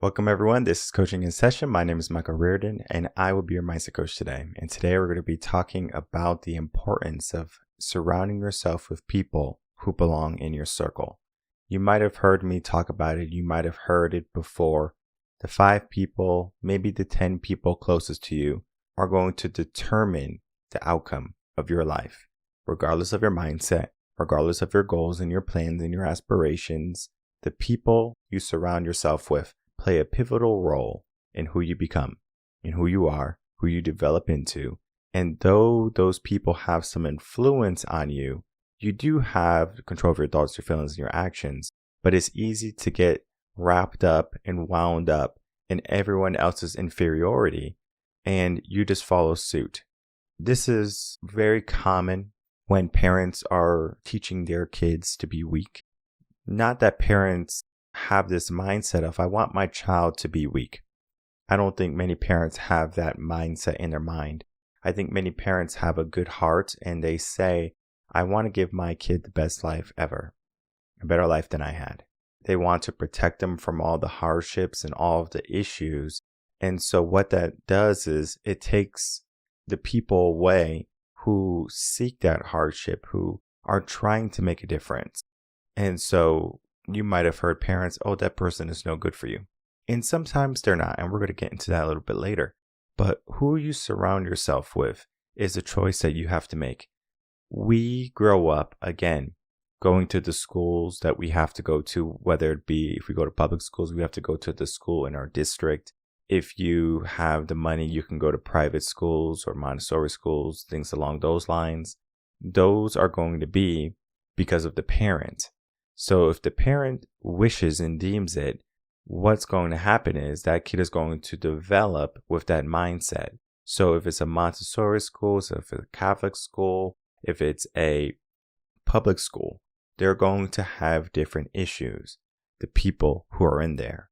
Welcome everyone, this is Coaching in Session. My name is Michael Rearden and I will be your mindset coach today. And today we're going to be talking about the importance of surrounding yourself with people who belong in your circle. You might have heard me talk about it. You might have heard it before. The 5 people, maybe the 10 people closest to you are going to determine the outcome of your life, regardless of your mindset, regardless of your goals and your plans and your aspirations. The people you surround yourself with play a pivotal role in who you become, in who you are, who you develop into. And though those people have some influence on you, you do have control of your thoughts, your feelings, and your actions. But it's easy to get wrapped up and wound up in everyone else's inferiority, and you just follow suit. This is very common when parents are teaching their kids to be weak. Not that parents have this mindset of, I want my child to be weak. I don't think many parents have that mindset in their mind. I think many parents have a good heart and they say, I want to give my kid the best life ever, a better life than I had. They want to protect them from all the hardships and all of the issues. And so what that does is it takes the people away who seek that hardship, who are trying to make a difference. And so you might have heard parents, oh, that person is no good for you. And sometimes they're not. And we're going to get into that a little bit later. But who you surround yourself with is a choice that you have to make. We grow up, again, going to the schools that we have to go to, whether it be if we go to public schools, we have to go to the school in our district. If you have the money, you can go to private schools or Montessori schools, things along those lines. Those are going to be because of the parent. So if the parent wishes and deems it, what's going to happen is that kid is going to develop with that mindset. So if it's a Montessori school, so if it's a Catholic school, if it's a public school, they're going to have different issues, the people who are in there.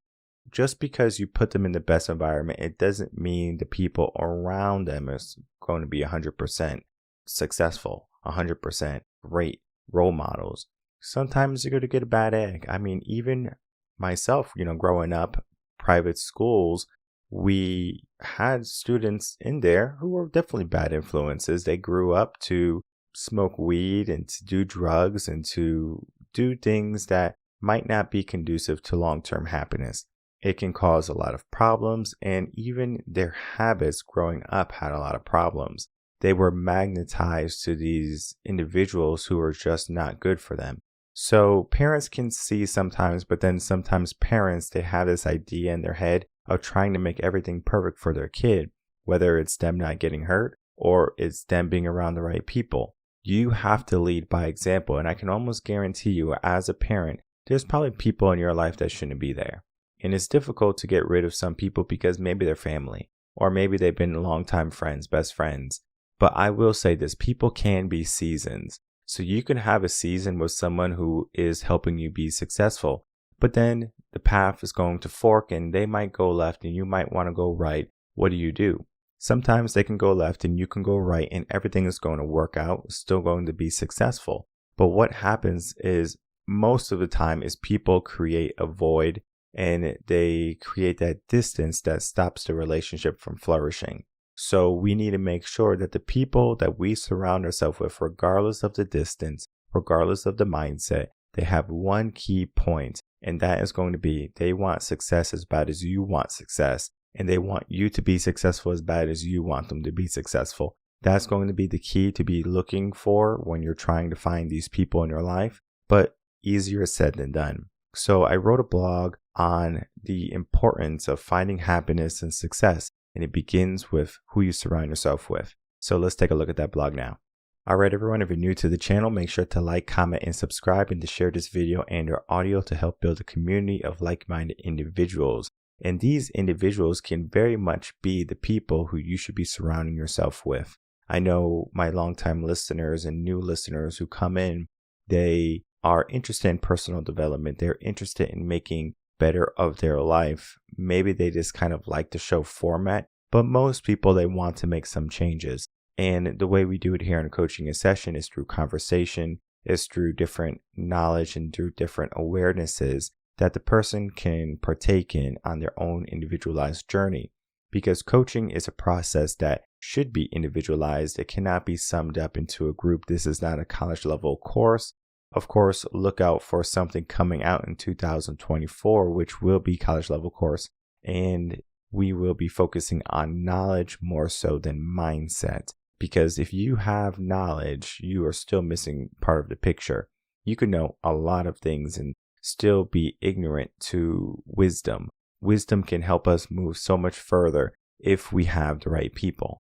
Just because you put them in the best environment, it doesn't mean the people around them is going to be 100% successful, 100% great role models. Sometimes you're going to get a bad egg. I mean, even myself, growing up, private schools, we had students in there who were definitely bad influences. They grew up to smoke weed and to do drugs and to do things that might not be conducive to long-term happiness. It can cause a lot of problems, and even their habits growing up had a lot of problems. They were magnetized to these individuals who were just not good for them. So parents can see sometimes, but then sometimes parents, they have this idea in their head of trying to make everything perfect for their kid, whether it's them not getting hurt or it's them being around the right people. You have to lead by example, and I can almost guarantee you as a parent, there's probably people in your life that shouldn't be there. And it's difficult to get rid of some people because maybe they're family, or maybe they've been longtime friends, best friends. But I will say this, people can be seasons. So you can have a season with someone who is helping you be successful, but then the path is going to fork and they might go left and you might want to go right. What do? Sometimes they can go left and you can go right and everything is going to work out, still going to be successful. But what happens is most of the time is people create a void and they create that distance that stops the relationship from flourishing. So we need to make sure that the people that we surround ourselves with, regardless of the distance, regardless of the mindset, they have one key point, and that is going to be they want success as bad as you want success, and they want you to be successful as bad as you want them to be successful. That's going to be the key to be looking for when you're trying to find these people in your life, but easier said than done. So I wrote a blog on the importance of finding happiness and success. And it begins with who you surround yourself with. So let's take a look at that blog now. All right, everyone, if you're new to the channel, make sure to like, comment, and subscribe, and to share this video and or audio to help build a community of like-minded individuals. And these individuals can very much be the people who you should be surrounding yourself with. I know my longtime listeners and new listeners who come in, they are interested in personal development. They're interested in making better of their life. Maybe they just kind of like the show format, but most people, they want to make some changes. And the way we do it here in Coaching in Session is through conversation, is through different knowledge and through different awarenesses that the person can partake in on their own individualized journey. Because coaching is a process that should be individualized. It cannot be summed up into a group. This is not a college level course. Of course, look out for something coming out in 2024, which will be college level course. And we will be focusing on knowledge more so than mindset. Because if you have knowledge, you are still missing part of the picture. You can know a lot of things and still be ignorant to wisdom. Wisdom can help us move so much further if we have the right people.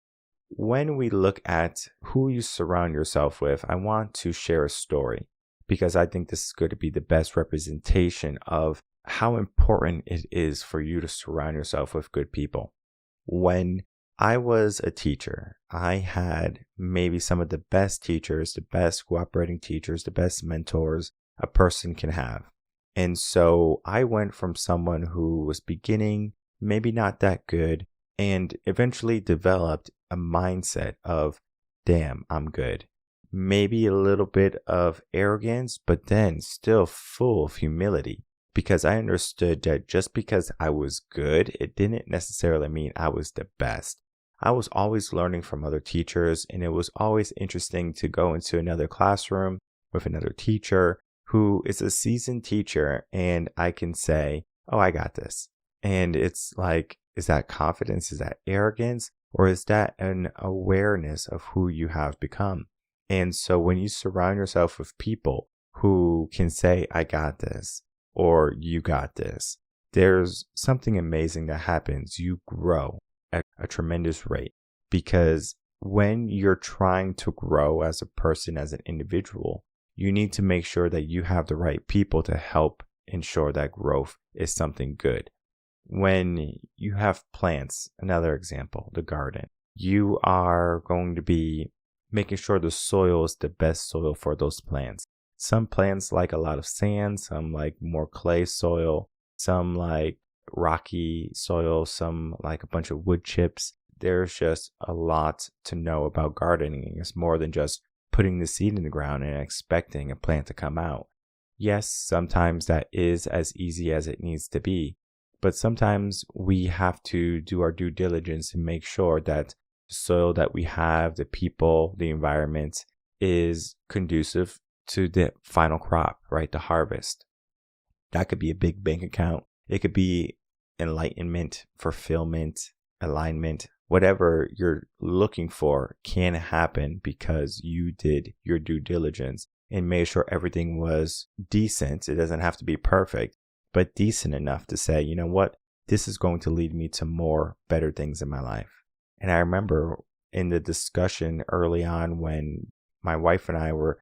When we look at who you surround yourself with, I want to share a story because I think this is going to be the best representation of how important it is for you to surround yourself with good people. When I was a teacher, I had maybe some of the best teachers, the best cooperating teachers, the best mentors a person can have. And so I went from someone who was beginning, maybe not that good, and eventually developed a mindset of, damn, I'm good. Maybe a little bit of arrogance, but then still full of humility. Because I understood that just because I was good, it didn't necessarily mean I was the best. I was always learning from other teachers, and it was always interesting to go into another classroom with another teacher who is a seasoned teacher, and I can say, oh, I got this. And it's like, is that confidence? Is that arrogance? Or is that an awareness of who you have become? And so when you surround yourself with people who can say, I got this, or you got this, there's something amazing that happens. You grow at a tremendous rate, because when you're trying to grow as a person, as an individual, you need to make sure that you have the right people to help ensure that growth is something good. When you have plants, another example, the garden, you are going to be making sure the soil is the best soil for those plants. Some plants like a lot of sand, some like more clay soil, some like rocky soil, some like a bunch of wood chips. There's just a lot to know about gardening. It's more than just putting the seed in the ground and expecting a plant to come out. Yes, sometimes that is as easy as it needs to be, but sometimes we have to do our due diligence and make sure that the soil that we have, the people, the environment is conducive to the final crop, right? The harvest. That could be a big bank account. It could be enlightenment, fulfillment, alignment. Whatever you're looking for can happen because you did your due diligence and made sure everything was decent. It doesn't have to be perfect, but decent enough to say, you know what, this is going to lead me to more better things in my life. And I remember in the discussion early on when my wife and I were,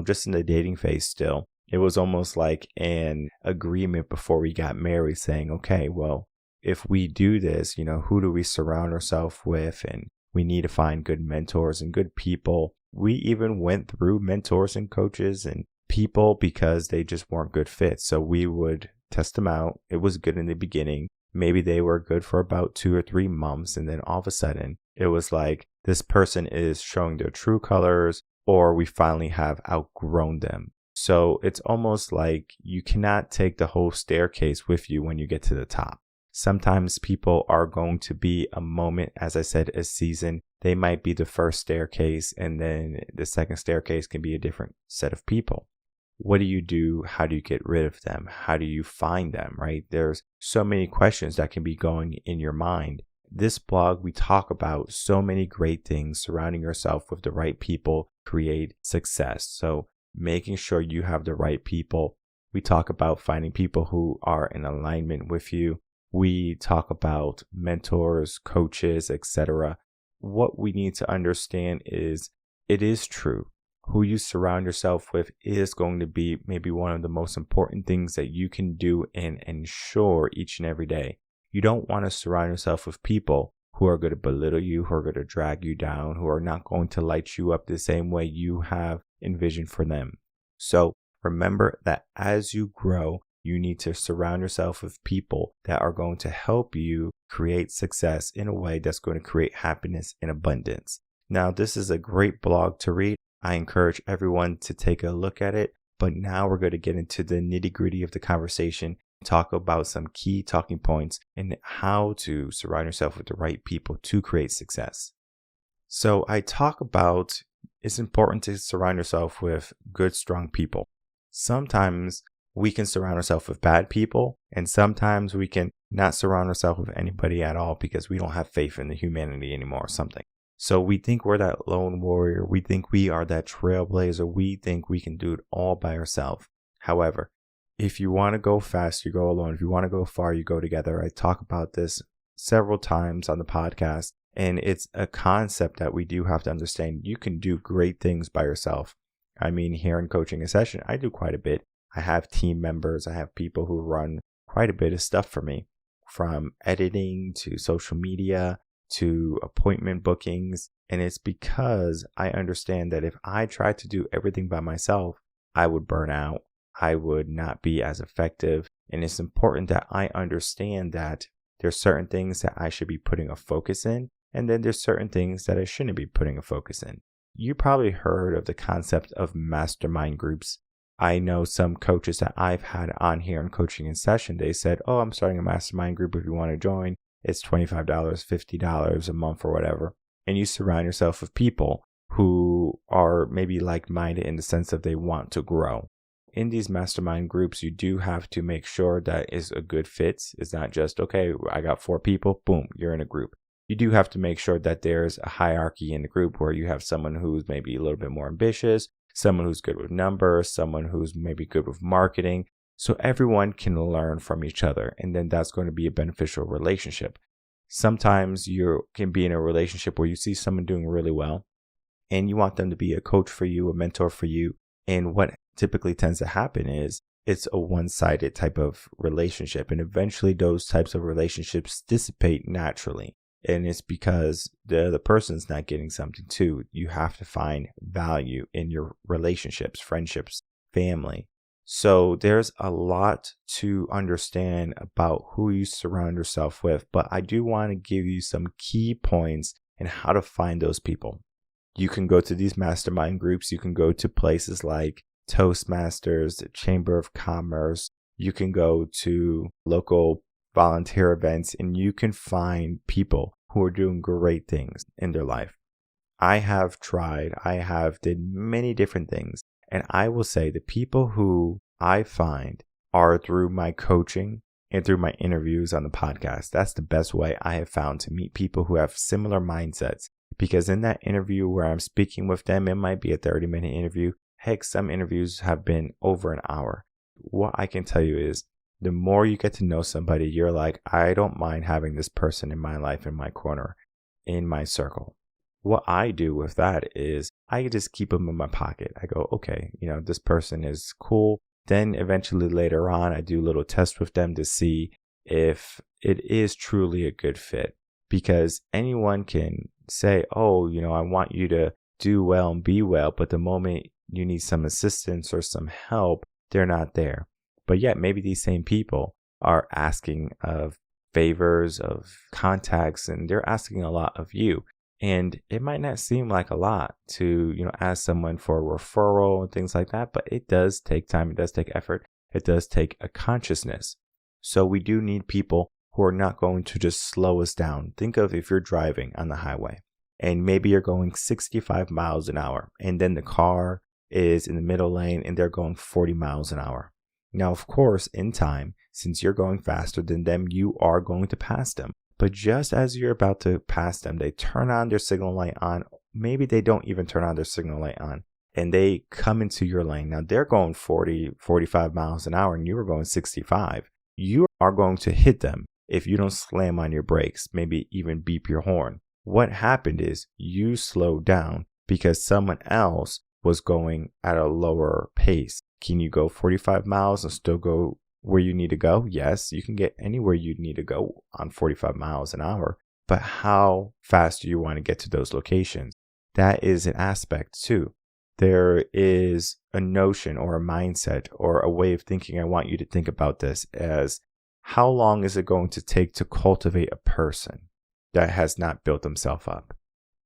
just in the dating phase still, it was almost like an agreement before we got married saying, okay, well, if we do this, who do we surround ourselves with? And we need to find good mentors and good people. We even went through mentors and coaches and people because they just weren't good fits. So we would test them out. It was good in the beginning. Maybe they were good for about 2 or 3 months. And then all of a sudden, it was like this person is showing their true colors, or we finally have outgrown them. So it's almost like you cannot take the whole staircase with you when you get to the top. Sometimes people are going to be a moment, as I said, a season. They might be the first staircase, and then the second staircase can be a different set of people. What do you do? How do you get rid of them? How do you find them, right? There's so many questions that can be going in your mind. This blog, we talk about so many great things. Surrounding yourself with the right people create success. So making sure you have the right people. We talk about finding people who are in alignment with you. We talk about mentors, coaches, etc. What we need to understand is it is true. Who you surround yourself with is going to be maybe one of the most important things that you can do and ensure each and every day. You don't want to surround yourself with people who are going to belittle you, who are going to drag you down, who are not going to light you up the same way you have envisioned for them. So remember that as you grow, you need to surround yourself with people that are going to help you create success in a way that's going to create happiness and abundance. Now, this is a great blog to read. I encourage everyone to take a look at it. But now we're going to get into the nitty-gritty of the conversation talk about some key talking points and how to surround yourself with the right people to create success. So I talk about it's important to surround yourself with good, strong people. Sometimes we can surround ourselves with bad people, and sometimes we can not surround ourselves with anybody at all because we don't have faith in the humanity anymore or something. So we think we're that lone warrior. We think we are that trailblazer. We think we can do it all by ourselves. However, if you want to go fast, you go alone. If you want to go far, you go together. I talk about this several times on the podcast, and it's a concept that we do have to understand. You can do great things by yourself. I mean, here in Coaching a Session, I do quite a bit. I have team members. I have people who run quite a bit of stuff for me, from editing to social media to appointment bookings. And it's because I understand that if I tried to do everything by myself, I would burn out. I would not be as effective. And it's important that I understand that there's certain things that I should be putting a focus in, and then there's certain things that I shouldn't be putting a focus in. You probably heard of the concept of mastermind groups. I know some coaches that I've had on here in Coaching in Session, they said, oh, I'm starting a mastermind group if you want to join. It's $25, $50 a month or whatever. And you surround yourself with people who are maybe like-minded in the sense that they want to grow. In these mastermind groups, you do have to make sure that it's a good fit. It's not just, okay, I got 4 people, boom, you're in a group. You do have to make sure that there's a hierarchy in the group where you have someone who's maybe a little bit more ambitious, someone who's good with numbers, someone who's maybe good with marketing. So everyone can learn from each other, and then that's going to be a beneficial relationship. Sometimes you can be in a relationship where you see someone doing really well and you want them to be a coach for you, a mentor for you. And what typically tends to happen is it's a one-sided type of relationship, and eventually those types of relationships dissipate naturally. And it's because the other person's not getting something too. You have to find value in your relationships, friendships, family. So there's a lot to understand about who you surround yourself with, but I do want to give you some key points and how to find those people. You can go to these mastermind groups. You can go to places like Toastmasters, the Chamber of Commerce. You can go to local volunteer events, and you can find people who are doing great things in their life. I have did many different things. And I will say the people who I find are through my coaching and through my interviews on the podcast. That's the best way I have found to meet people who have similar mindsets. Because in that interview where I'm speaking with them, it might be a 30-minute interview. Heck, some interviews have been over an hour. What I can tell you is the more you get to know somebody, you're like, I don't mind having this person in my life, in my corner, in my circle. What I do with that is I just keep them in my pocket. I go, okay, this person is cool. Then eventually later on, I do a little test with them to see if it is truly a good fit. Because anyone can say, oh, I want you to do well and be well. But the moment you need some assistance or some help, they're not there. But yet maybe these same people are asking of favors, of contacts, and they're asking a lot of you. And it might not seem like a lot to, ask someone for a referral and things like that, but it does take time. It does take effort. It does take a consciousness. So we do need people who are not going to just slow us down. Think of if you're driving on the highway and maybe you're going 65 miles an hour and then the car is in the middle lane and they're going 40 miles an hour. Now, of course, in time, since you're going faster than them, you are going to pass them. But just as you're about to pass them, they turn on their signal light on. Maybe they don't even turn on their signal light on and they come into your lane. Now they're going 40, 45 miles an hour and you are going 65. You are going to hit them if you don't slam on your brakes, maybe even beep your horn. What happened is you slowed down because someone else was going at a lower pace. Can you go 45 miles and still go where you need to go? Yes, you can get anywhere you need to go on 45 miles an hour. But how fast do you want to get to those locations? That is an aspect too. There is a notion or a mindset or a way of thinking. I want you to think about this as how long is it going to take to cultivate a person that has not built themselves up?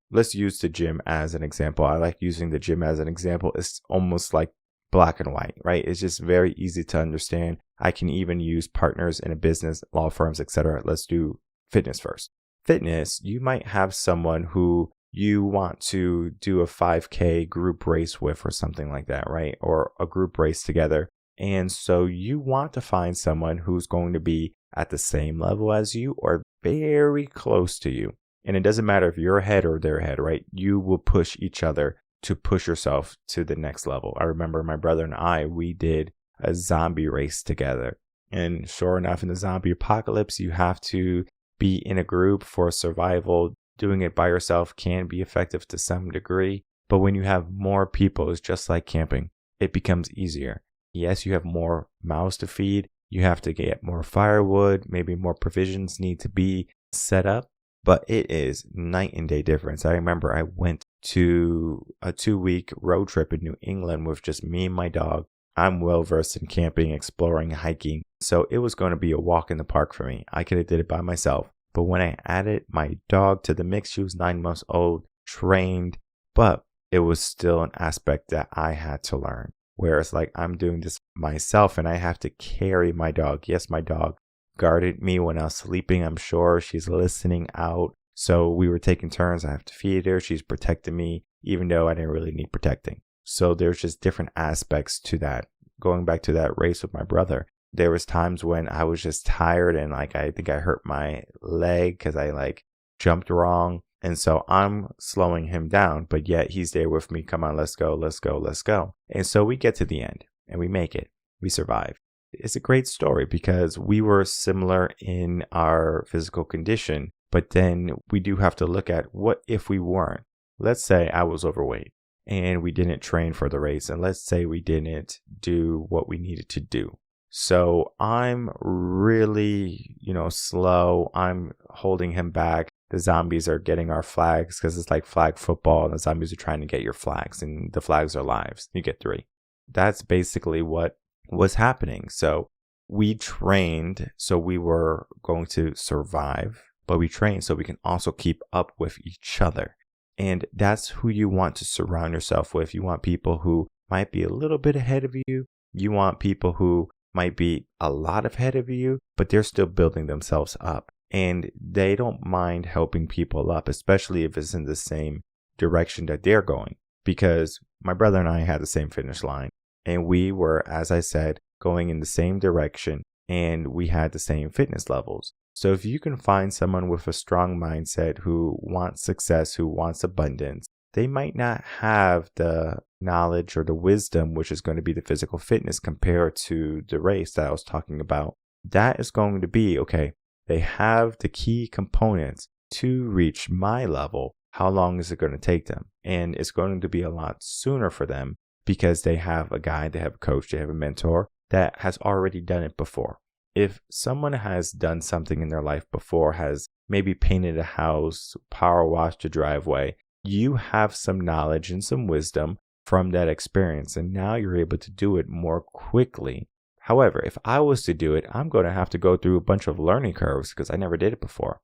Let's use the gym as an example. I like using the gym as an example. It's almost like black and white, right? It's just very easy to understand. I can even use partners in a business, law firms, etc. Let's do fitness first. Fitness, you might have someone who you want to do a 5K group race with or something like that, right? Or a group race together. And so you want to find someone who's going to be at the same level as you or very close to you. And it doesn't matter if you're ahead or they're ahead, right? You will push each other to push yourself to the next level. I remember my brother and I, we did a zombie race together. And sure enough, in the zombie apocalypse, you have to be in a group for survival. Doing it by yourself can be effective to some degree. But when you have more people, it's just like camping. It becomes easier. Yes, you have more mouths to feed. You have to get more firewood. Maybe more provisions need to be set up. But it is night and day difference. I remember I went to a 2-week road trip in New England with just me and my dog. I'm well versed in camping, exploring, hiking. So it was going to be a walk in the park for me. I could have did it by myself. But when I added my dog to the mix, she was 9 months old, trained, but it was still an aspect that I had to learn. Whereas like I'm doing this myself and I have to carry my dog. Yes, my dog guarded me when I was sleeping. I'm sure she's listening out. So we were taking turns. I have to feed her. She's protecting me, even though I didn't really need protecting. So there's just different aspects to that. Going back to that race with my brother, there was times when I was just tired and like I think I hurt my leg because I like jumped wrong. And so I'm slowing him down, but yet he's there with me. Come on, let's go, let's go, let's go. And so we get to the end and we make it. We survive. It's a great story because we were similar in our physical condition, but then we do have to look at what if we weren't. Let's say I was overweight and we didn't train for the race. And let's say we didn't do what we needed to do. So I'm really, slow. I'm holding him back. The zombies are getting our flags because it's like flag football. And the zombies are trying to get your flags and the flags are lives. You get 3. That's basically what was happening. So we trained so we were going to survive, but we trained so we can also keep up with each other. And that's who you want to surround yourself with. You want people who might be a little bit ahead of you. You want people who might be a lot ahead of you, but they're still building themselves up. And they don't mind helping people up, especially if it's in the same direction that they're going. Because my brother and I had the same finish line. And we were, as I said, going in the same direction. And we had the same fitness levels. So if you can find someone with a strong mindset who wants success, who wants abundance, they might not have the knowledge or the wisdom, which is going to be the physical fitness compared to the race that I was talking about. That is going to be, okay, they have the key components to reach my level. How long is it going to take them? And it's going to be a lot sooner for them because they have a guide, they have a coach, they have a mentor that has already done it before. If someone has done something in their life before, has maybe painted a house, power washed a driveway, you have some knowledge and some wisdom from that experience, and now you're able to do it more quickly. However, if I was to do it, I'm going to have to go through a bunch of learning curves because I never did it before.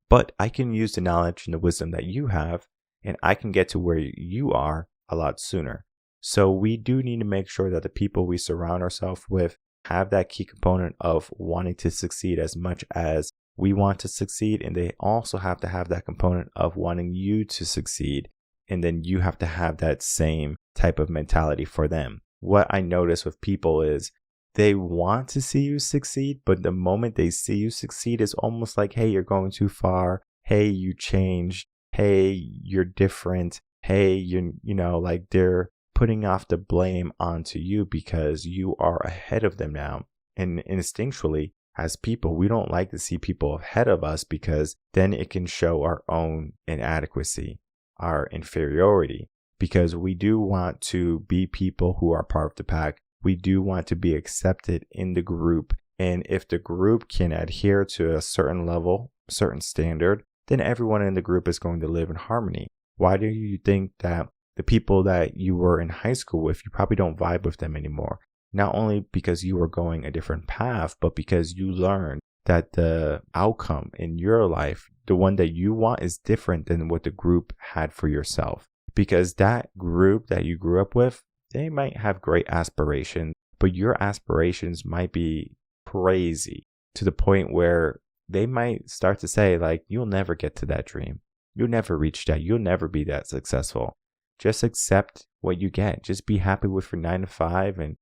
But I can use the knowledge and the wisdom that you have, and I can get to where you are a lot sooner. So we do need to make sure that the people we surround ourselves with have that key component of wanting to succeed as much as we want to succeed. And they also have to have that component of wanting you to succeed. And then you have to have that same type of mentality for them. What I notice with people is they want to see you succeed, but the moment they see you succeed, it's almost like, hey, you're going too far. Hey, you changed. Hey, you're different. Hey, like they're putting off the blame onto you because you are ahead of them now. And instinctually, as people, we don't like to see people ahead of us because then it can show our own inadequacy, our inferiority, because we do want to be people who are part of the pack. We do want to be accepted in the group. And if the group can adhere to a certain level, certain standard, then everyone in the group is going to live in harmony. Why do you think that the people that you were in high school with, you probably don't vibe with them anymore? Not only because you were going a different path, but because you learned that the outcome in your life, the one that you want, is different than what the group had for yourself. Because that group that you grew up with, they might have great aspirations, but your aspirations might be crazy to the point where they might start to say, like, you'll never get to that dream. You'll never reach that. You'll never be that successful. Just accept what you get. Just be happy with your 9 to 5 and,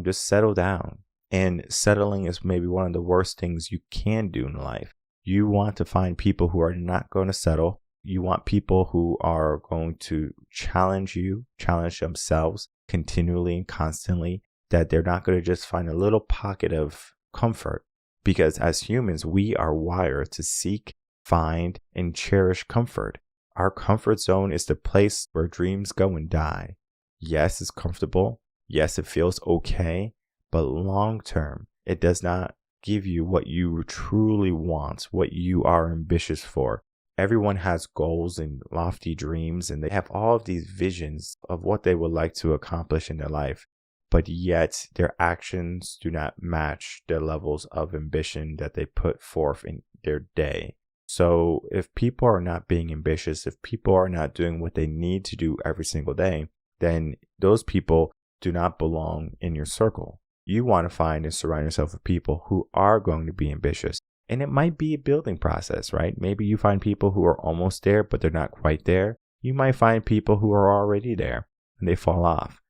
just settle down. And settling is maybe one of the worst things you can do in life. You want to find people who are not going to settle. You want people who are going to challenge you, challenge themselves continually and constantly, that they're not going to just find a little pocket of comfort. Because as humans, we are wired to seek, find, and cherish comfort. Our comfort zone is the place where dreams go and die. Yes, it's comfortable. Yes, it feels okay. But long term, it does not give you what you truly want, what you are ambitious for. Everyone has goals and lofty dreams, and they have all of these visions of what they would like to accomplish in their life. But yet their actions do not match the levels of ambition that they put forth in their day. So if people are not being ambitious, if people are not doing what they need to do every single day, then those people do not belong in your circle. You want to find and surround yourself with people who are going to be ambitious. And it might be a building process, right? Maybe you find people who are almost there, but they're not quite there. You might find people who are already there and they fall off.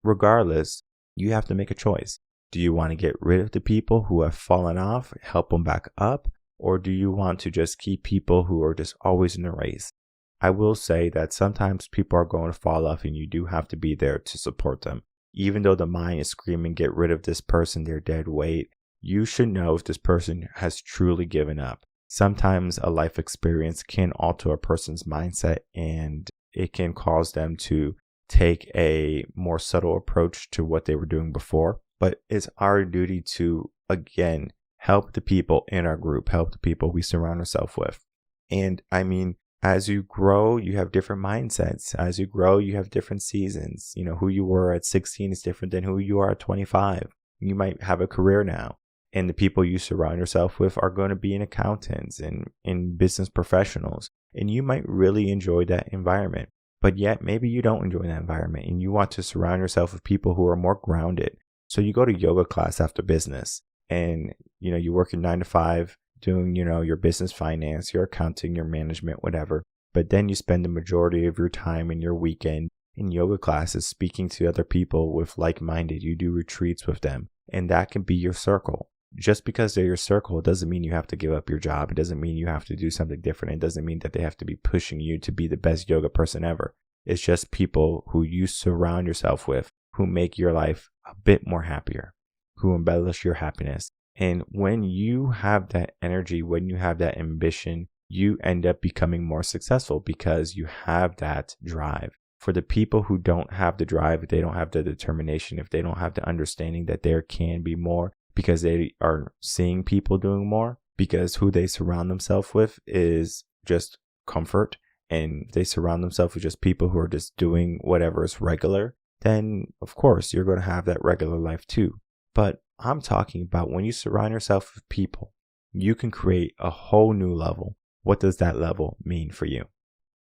Regardless, you have to make a choice. Do you want to get rid of the people who have fallen off, help them back up? Or do you want to just keep people who are just always in the race? I will say that sometimes people are going to fall off and you do have to be there to support them. Even though the mind is screaming, get rid of this person, they're dead weight, you should know if this person has truly given up. Sometimes a life experience can alter a person's mindset and it can cause them to take a more subtle approach to what they were doing before. But it's our duty to, again, help the people in our group, help the people we surround ourselves with. And I mean, as you grow, you have different mindsets. As you grow, you have different seasons. Who you were at 16 is different than who you are at 25. You might have a career now. And the people you surround yourself with are going to be in accountants and in business professionals. And you might really enjoy that environment. But yet, maybe you don't enjoy that environment and you want to surround yourself with people who are more grounded. So you go to yoga class after business and, you work your 9 to 5 doing, your business finance, your accounting, your management, whatever. But then you spend the majority of your time in your weekend in yoga classes speaking to other people with like-minded. You do retreats with them and that can be your circle. Just because they're your circle, it doesn't mean you have to give up your job. It doesn't mean you have to do something different. It doesn't mean that they have to be pushing you to be the best yoga person ever. It's just people who you surround yourself with who make your life a bit more happier, who embellish your happiness. And when you have that energy, when you have that ambition, you end up becoming more successful because you have that drive. For the people who don't have the drive, if they don't have the determination, if they don't have the understanding that there can be more, because they are seeing people doing more, because who they surround themselves with is just comfort, and they surround themselves with just people who are just doing whatever is regular, then of course you're going to have that regular life too. But I'm talking about when you surround yourself with people, you can create a whole new level. What does that level mean for you?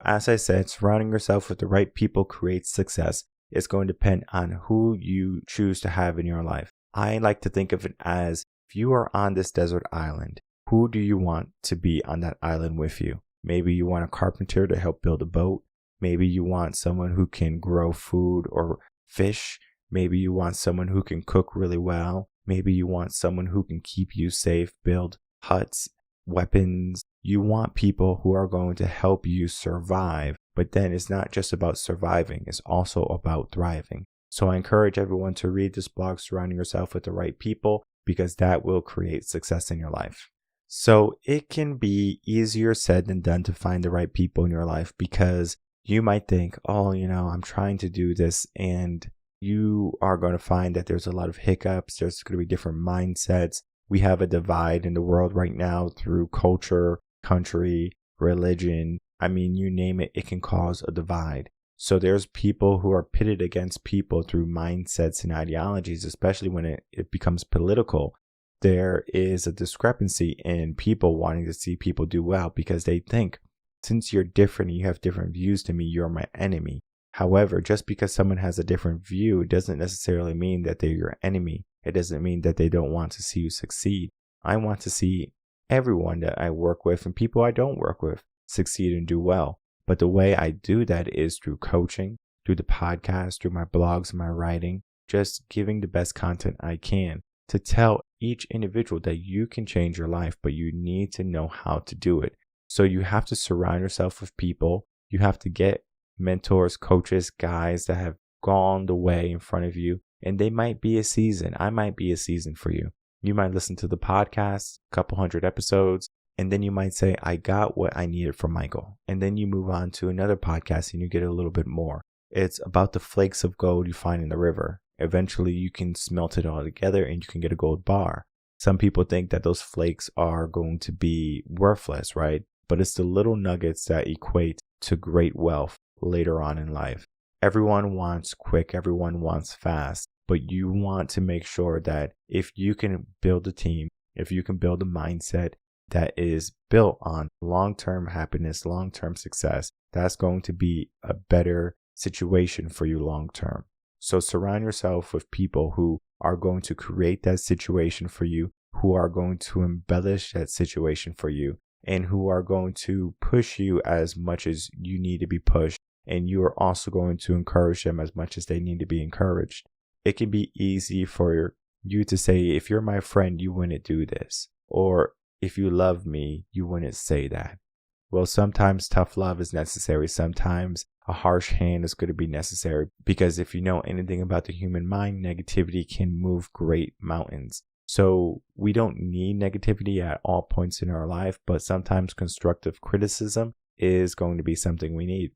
As I said, surrounding yourself with the right people creates success. It's going to depend on who you choose to have in your life. I like to think of it as, if you are on this desert island, who do you want to be on that island with you? Maybe you want a carpenter to help build a boat. Maybe you want someone who can grow food or fish. Maybe you want someone who can cook really well. Maybe you want someone who can keep you safe, build huts, weapons. You want people who are going to help you survive. But then it's not just about surviving. It's also about thriving. So I encourage everyone to read this blog, Surrounding Yourself with the Right People, because that will create success in your life. So it can be easier said than done to find the right people in your life, because you might think, I'm trying to do this, and you are going to find that there's a lot of hiccups. There's going to be different mindsets. We have a divide in the world right now through culture, country, religion. I mean, you name it, it can cause a divide. So there's people who are pitted against people through mindsets and ideologies, especially when it becomes political. There is a discrepancy in people wanting to see people do well because they think, since you're different and you have different views to me, you're my enemy. However, just because someone has a different view doesn't necessarily mean that they're your enemy. It doesn't mean that they don't want to see you succeed. I want to see everyone that I work with and people I don't work with succeed and do well. But the way I do that is through coaching, through the podcast, through my blogs and my writing, just giving the best content I can to tell each individual that you can change your life, but you need to know how to do it. So you have to surround yourself with people. You have to get mentors, coaches, guys that have gone the way in front of you. And they might be a season. I might be a season for you. You might listen to the podcast, a couple hundred episodes, and then you might say, I got what I needed from Michael. And then you move on to another podcast and you get a little bit more. It's about the flakes of gold you find in the river. Eventually, you can smelt it all together and you can get a gold bar. Some people think that those flakes are going to be worthless, right? But it's the little nuggets that equate to great wealth later on in life. Everyone wants quick, everyone wants fast, but you want to make sure that if you can build a team, if you can build a mindset that is built on long-term happiness, long-term success, that's going to be a better situation for you long-term. So surround yourself with people who are going to create that situation for you, who are going to embellish that situation for you, and who are going to push you as much as you need to be pushed. And you are also going to encourage them as much as they need to be encouraged. It can be easy for you to say, if you're my friend, you wouldn't do this. Or if you love me, you wouldn't say that. Well, sometimes tough love is necessary. Sometimes a harsh hand is going to be necessary, because if you know anything about the human mind, negativity can move great mountains. So we don't need negativity at all points in our life, but sometimes constructive criticism is going to be something we need.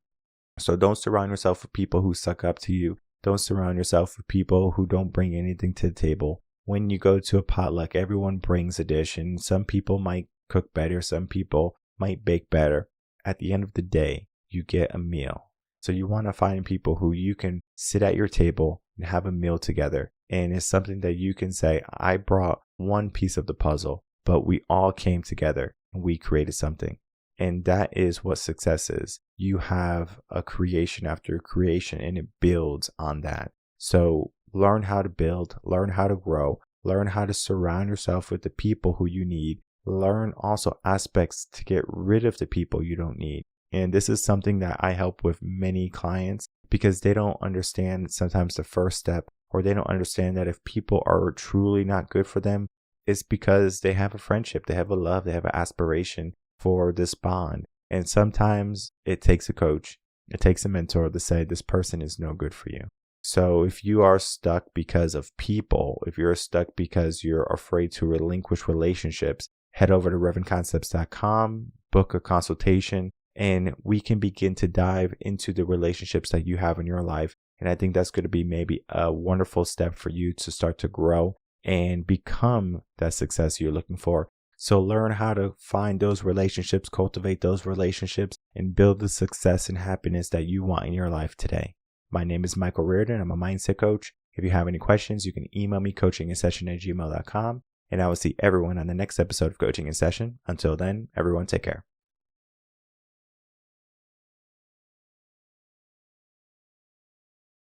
So don't surround yourself with people who suck up to you. Don't surround yourself with people who don't bring anything to the table. When you go to a potluck, everyone brings a dish, and some people might cook better, some people might bake better. At the end of the day, you get a meal. So you want to find people who you can sit at your table and have a meal together. And it's something that you can say, I brought one piece of the puzzle, but we all came together and we created something. And that is what success is. You have a creation after creation, and it builds on that. So learn how to build, learn how to grow, learn how to surround yourself with the people who you need. Learn also aspects to get rid of the people you don't need. And this is something that I help with many clients, because they don't understand sometimes the first step, or they don't understand that if people are truly not good for them, it's because they have a friendship, they have a love, they have an aspiration for this bond. And sometimes it takes a coach, it takes a mentor to say this person is no good for you. So if you are stuck because of people, if you're stuck because you're afraid to relinquish relationships, head over to reardenconcepts.com, book a consultation, and we can begin to dive into the relationships that you have in your life. And I think that's going to be maybe a wonderful step for you to start to grow and become that success you're looking for. So learn how to find those relationships, cultivate those relationships, and build the success and happiness that you want in your life today. My name is Michael Rearden. I'm a mindset coach. If you have any questions, you can email me coachinginsession@gmail.com. And I will see everyone on the next episode of Coaching in Session. Until then, everyone take care.